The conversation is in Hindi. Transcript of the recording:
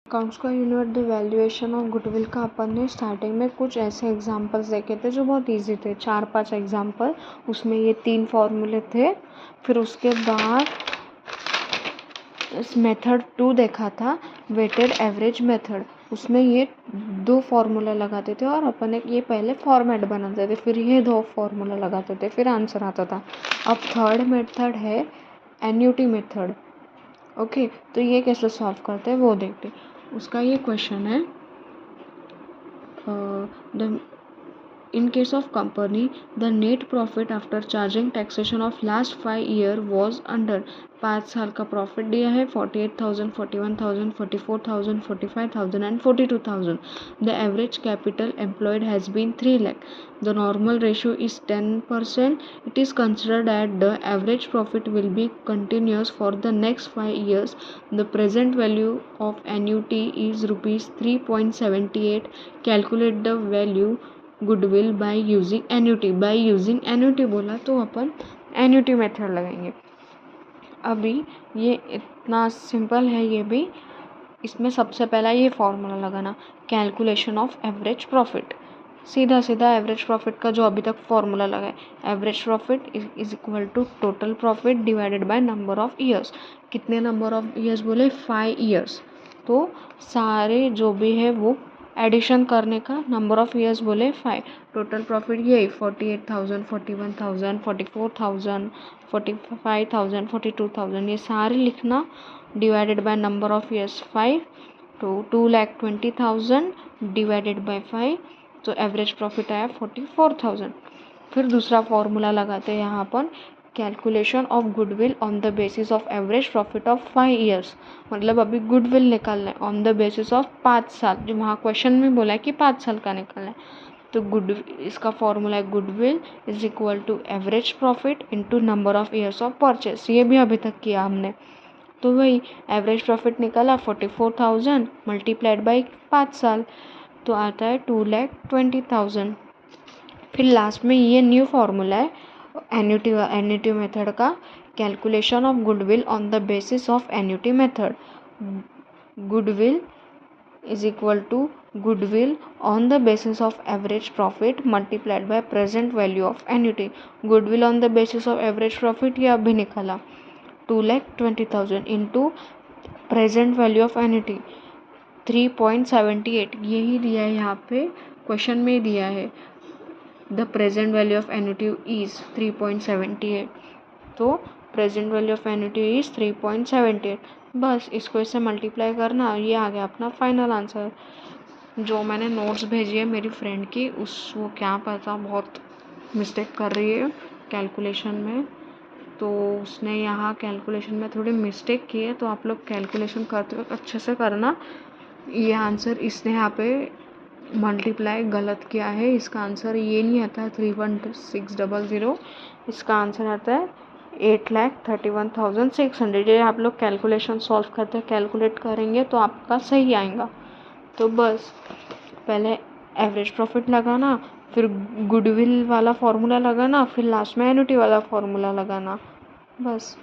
अकाउंट्स का unit the valuation of goodwill का अपन ने स्टार्टिंग में कुछ ऐसे एग्जांपल्स देखे थे जो बहुत इजी थे, 4-5 एग्जांपल। उसमें ये 3 फॉर्मूले थे। फिर उसके बाद इस मेथड 2 देखा था, वेटेड एवरेज मेथड। उसमें ये 2 फॉर्मूला लगाते थे और अपन एक ये पहले फॉर्मेट बनाते थे, फिर ये 2 फॉर्मूला लगाते थे, फिर आंसर आता था। अब थर्ड मेथड है एन्युटी मेथड। ओके, तो ये कैसे सॉल्व करते हैं वो देखते हैं। उसका ये क्वेश्चन है, in case of company the net profit after charging taxation of last 5 year was under 5 साल का प्रॉफिट दिया है 48,000, 41,000, 44,000, 45,000 and 42,000. The average capital employed has been 3 lakh. The normal ratio is 10%. It is considered that the average profit will be continuous for the next 5 years. The present value of annuity is rupees 3.78. Calculate the value goodwill by using annuity. By using annuity बोला तो अपन एन्युटी मेथड लगाएंगे। अभी ये इतना सिंपल है ये भी। इसमें सबसे पहला ये फॉर्मूला लगाना, कैलकुलेशन ऑफ एवरेज प्रॉफिट। सीधा सीधा एवरेज प्रॉफिट का जो अभी तक फॉर्मूला लगा है, average profit is equal to total profit divided by number of years. कितने नंबर ऑफ ईयर्स बोले? 5 ईयर्स। तो सारे जो भी है वो एडिशन करने का, नंबर ऑफ ईयर्स बोले 5। टोटल प्रॉफिट यही 48,000, 41,000, 44,000, 45,000, 42,000 ये सारे लिखना, divided by number of years 5, तो 2,20,000 डिवाइडेड बाय 5, तो एवरेज प्रॉफिट आया 44,000। फिर दूसरा फॉर्मूला लगाते हैं यहाँ पर, calculation of goodwill on the basis of average profit of 5 years. मतलब अभी गुडविल निकालना है ऑन द बेसिस ऑफ 5 साल, जो वहाँ क्वेश्चन में बोला है कि 5 साल का निकालना है। तो इसका फॉर्मूला है goodwill is equal to average profit into number of years of purchase. ये भी अभी तक किया हमने। तो वही एवरेज प्रॉफिट निकाला 44,000 मल्टीप्लाइड बाई 5 साल, तो आता है 2,20,000। फिर लास्ट में ये न्यू फॉर्मूला है एन्युटी मेथड का, calculation of goodwill on the basis of annuity method. Goodwill is equal to goodwill on the basis of average profit multiplied by present value of annuity. Goodwill on the basis of average profit ये अभी निकाला 2,20,000 into present value of annuity 3.78। यही दिया है यहाँ पे, क्वेश्चन में दिया है the present value of annuity is 3.78। तो present value of annuity is 3.78। बस इसको इससे मल्टीप्लाई करना, ये आ गया अपना फाइनल आंसर। जो मैंने नोट्स भेजी है मेरी फ्रेंड की, वो क्या पता बहुत मिस्टेक कर रही है कैलकुलेशन में, तो उसने यहाँ कैलकुलेशन में थोड़ी मिस्टेक की है, तो आप लोग कैलकुलेशन करते वक्त अच्छे से करना। ये आंसर इसने यहाँ पे मल्टीप्लाई गलत किया है, इसका आंसर ये नहीं आता है 31600, इसका आंसर आता है 8,31,600। ये आप लोग कैलकुलेशन सॉल्व करते कैलकुलेट करेंगे तो आपका सही आएगा। तो बस पहले एवरेज प्रॉफिट लगाना, फिर गुडविल वाला फॉर्मूला लगाना, फिर लास्ट में एन्युटी वाला फॉर्मूला लगाना, बस।